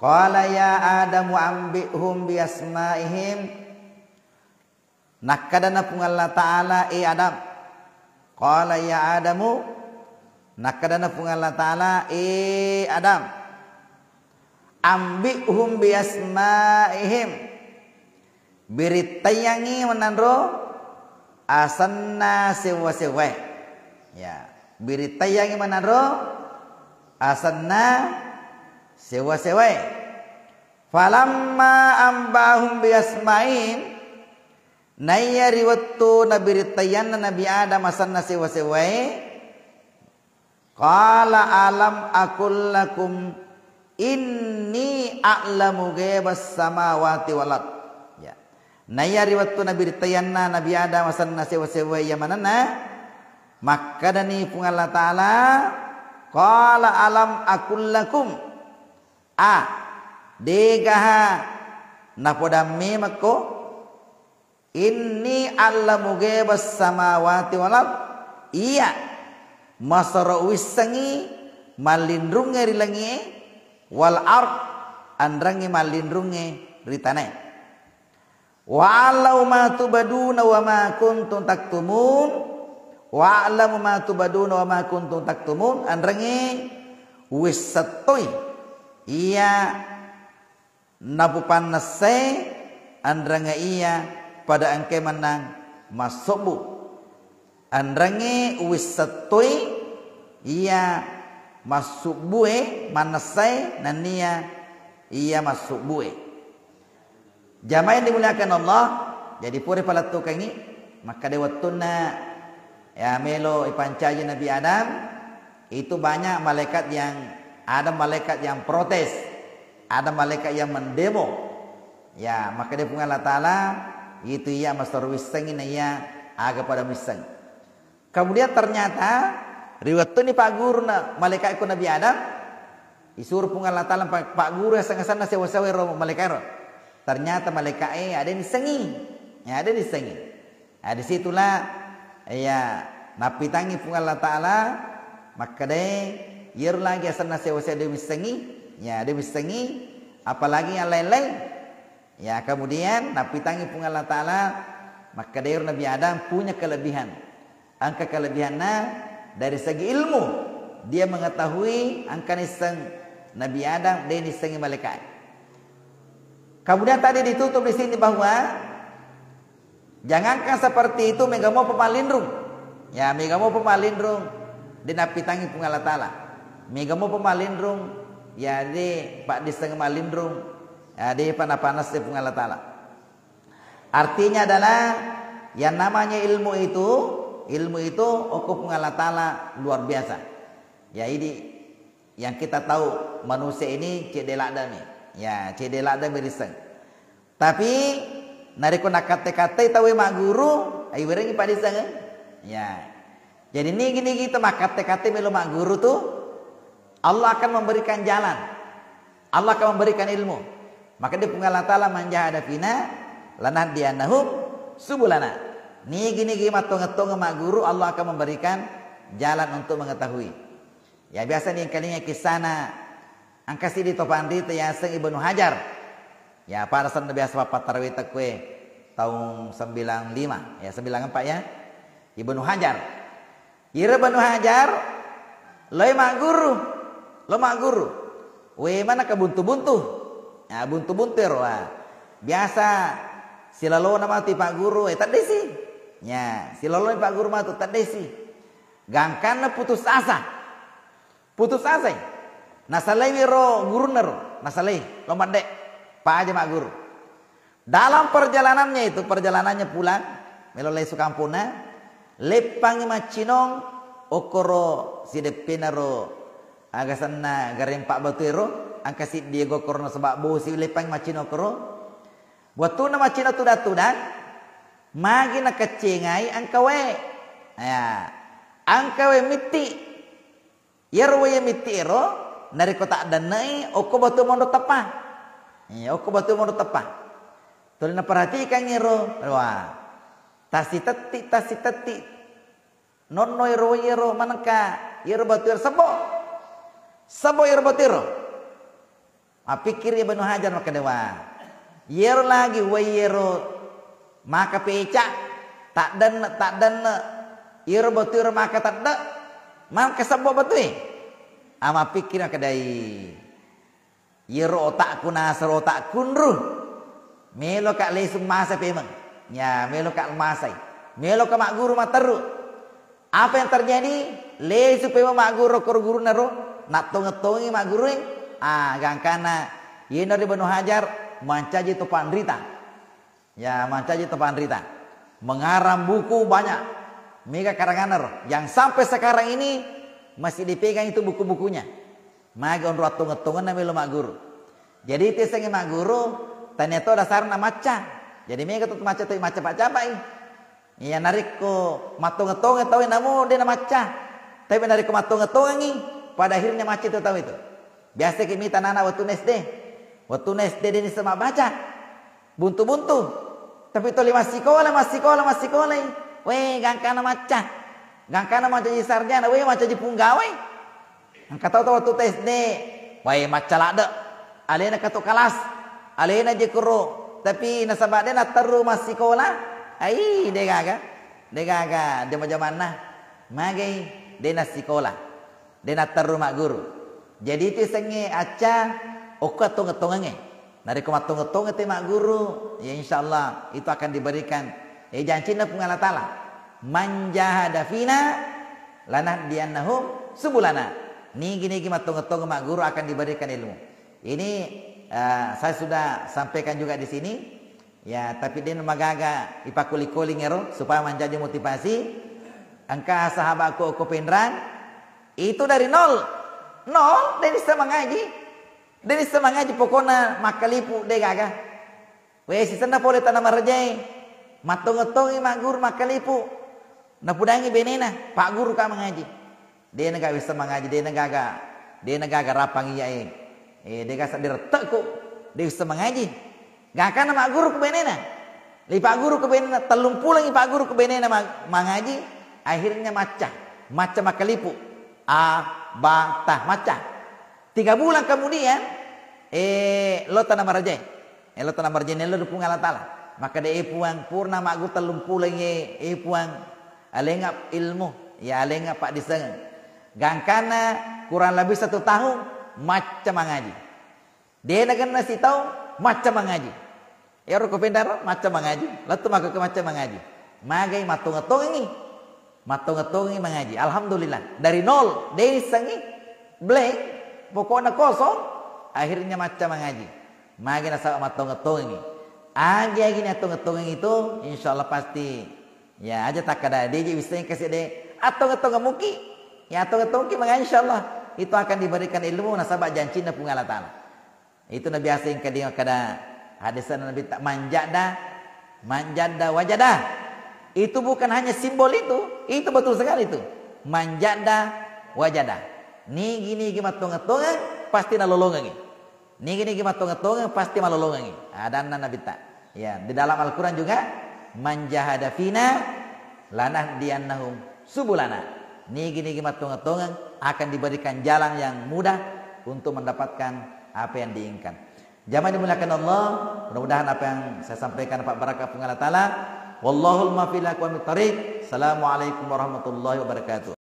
Qala ya Adamu ambihum biasmaihim. Nakadana pung Allah Ta'ala Adam. Qala ya Adamu. Nakadana pung Allah Ta'ala Adam. Ambihum biasmaihim. Biritayangi menandro asanna sewa-sewa. Ya, biritayangi menandro asanna sewa-sewa. Falamma ambahum biasmain naya riwattu nabiritayanna Nabi Adam asanna sewa-sewa. Qala alam akul lakum inni a'lamu ghaibas samawati wal ard. Ya. Naya riwattu nabiritayanna Nabi Adam asanna sewa-sewa ya manana. Maka dani pung Allah Ta'ala qala alam akul lakum degaha napoda memako inni allamu ghaibas samawati wal ard. Iya masara wisangi malindrunge rilangi wal ard andrangi malindrunge ritane. Wa alau ma tubaduna wa ma kuntum taktumun. Wa alamu ma tubaduna wa ma kuntum taktumun andrangi wisatoy iya napupan nase andrangga iya pada angke menang masubu andrangi wisatoy iya masubue manasai nania iya masubue. Jamaah yang dimuliakan Allah, jadi puri pala tukangi maka dewatuna ya melo ipancaji Nabi Adam itu banyak malaikat yang ada malaikat yang protes, ada malaikat yang mendemo. Ya, maka dia punya Allah Ta'ala itu ia masar wisangin ia aga pada wisang. Kemudian ternyata riwayat ini Pak Guru malaikat ikut Nabi Adam disuruh punya Allah Ta'ala Pak Guru sang-sang sewa-sewa malaikat. Ternyata malaikat ada di sengi. Ya, ada di sengi. Nah, disitulah ya napitangi punya Allah Ta'ala maka deh yer lagi asana sewa-sewa dewi sengi, ya dewi sengi, apalagi yang lain-lain. Ya kemudian napitangi pun Allah Ta'ala maka dari Nabi Adam punya kelebihan. Angka kelebihannya dari segi ilmu dia mengetahui angka niseng Nabi Adam dan nisengi malaikat. Kemudian tadi ditutup di sini bahwa jangankan seperti itu megamo pemalindrung. Ya megamo pemalindrung dinapitangi pun Allah Ta'ala. Megamo pemalindrung ya di pak diseng malindrung ya di panas-panas pun Allah Ta'ala. Artinya adalah yang namanya ilmu itu okup Allah Ta'ala luar biasa. Ya ini yang kita tahu manusia ini cedelak dami. Ya cedelak dami diseng. Tapi nariko nak kate-kate tahu mak guru ayo berengi pak diseng. Ya. Jadi ini gini kita mak kate-kate melo mak guru tuh Allah akan memberikan jalan. Allah akan memberikan ilmu. Maka dia punya Allah Ta'ala manjahada fina lanahdiyanahum subulana. Ni gini matung-tung mak guru Allah akan memberikan jalan untuk mengetahui. Ya biasa nih kalinya kisana angkasi di topandi teh Yaseng Ibnu Hajar. Ya parasan biasa papat tarawih takwe tahun 95 ya 94 ya. Ibnu Hajar. Ira Ibnu Hajar loe mak guru. Lo mak guru. We mana ke buntu-buntu. Ya buntu-buntu ya. Biasa silalo nama ti pak guru tak desi. Ya silalo pak guru mah tu tak desi. Gangkana putus asa. Putus asa. Nasalai wiro guru nero. Nasalai lo mandek. Pak aja mak guru. Dalam perjalanannya itu perjalanannya pulang melolai sukampuna lepangi macinong okoro sidepinaro agasanna garem pak batuero angkasi Diego korno sebab bo si lepang macino koro buatuna macino tuda-tuda magi na kecengai angkawe ya angkawe miti yerwe miti ero nari kota danai oko batu mondo tapa ya oko batu mondo tapa tolina perhatikan ero wah tasi teti nonno ero manaka ero batu ero sebo yer batiro. Pikir Ibnu Hajar maka dewa. Yero lagi wayero maka pecak tak dan yero betul maka tak ada maka sebab betul. Ama pikir maka dai. Yero otak kunasar otak kunruh. Melo kak lesum masa pemang. Ya melo kak masai. Melo kak mak guru materu. Apa yang terjadi? Lesu pemang mak guru naro nak tongi mak guru. Gangkana yeno di Ibnu Hajar mancaji topan rita. Ya mancaji topan rita. Mengarang buku banyak. Mega karanganer yang sampai sekarang ini masih dipegang itu buku-bukunya. Maga on ratung-tungan na melo mak guru. Jadi itu sengi mak guru tanya to dasarna maca. Jadi mega tu maca tu maca pak cabai. Iya narik ko matung-tungan tahu namu dia na maca. Tapi narik ko matung-tungan ni pada akhirnya maca itu tahu itu. Biasa kita nana waktu SD. Waktu SD dia sama baca. Buntu-buntu. Tapi itu masih sekolah. Weh, gangkana maca. Gangkana maca di sarjana, weh maca di punggawai. Kata waktu SD, weh maca lada. Alena katu kelas. Alena je kuro. Tapi nasabak dia nak teru masih sekolah. Ai, dia gaga. Dia macam mana? Magai dia nak sekolah. Dia nak teru mak guru. Jadi itu sengi aca oka tonge-tonge. Nari kumatonge-tonge te mak guru. Ya insyaallah itu akan diberikan. Janjina pengala taala. Man jahada fina lanahdiyannahum subulana. Nigi matonge-tonge mak guru akan diberikan ilmu. Ini saya sudah sampaikan juga di sini. Ya, tapi dia magaga ipakuli-kuli ngero supaya menjadi motivasi. Angka sahabatku ko pendran itu dari nol dari semangaji pokoknya makalipu de gaga. Weh si sana boleh tanam marjai. Matong-tongi mak guru makalipu. Na pudangi benena pak guru ka mengaji. Dia enggak bisa mengaji, dia negaga rapang iya dia gasa diretek kok. Dia bisa mengaji. Gak kana mak guru ke benena. Li pak guru ke benena telung pulang pak guru ke benena mengaji, akhirnya maca makalipu. Batah maca 3 bulan kemudian lo tanam marjai lo tanam marjai lo dukung Allah Ta'ala maka dia puang purna magu telung pulang puang alenga ilmu ya alenga pak diseng gangkana kurang lebih 1 tahun macam mengaji dia nak nasi tahu macam mengaji ya ro kopendaro macam mengaji lalu magu ke macam mengaji magai matung-tungi mengaji. Alhamdulillah. Dari nol. Dari sengi. Blank. Pokoknya kosong. Akhirnya macam mengaji. Magi nasa matung-tungi. Agi matung-tungi itu. InsyaAllah pasti. Ya aja tak ada. Dia bisa kasih dia. Atung-tungi mungkin. Ya atung-tungi mengaji insyaAllah. Itu akan diberikan ilmu. Nasabak janjina pengala ta'ala. Itu Nabi asing kada hadisan Nabi tak manjada wajadah. Itu bukan hanya simbol itu betul sekali itu. Manjada wajada. Nigi matunga pasti nalolongangi. Nigi matunga pasti malolongangi. Ada Nabi tak. Ya, di dalam Al-Qur'an juga manjahada fina lanahdiyannahum subulana. Nigi matunga akan diberikan jalan yang mudah untuk mendapatkan apa yang diinginkan. Jamaah dimuliakan Allah, mudah-mudahan apa yang saya sampaikan Pak Barakah pengala taala. Wallahul muwaffiq ila aqwamit thoriq. Assalamualaikum warahmatullahi wabarakatuh.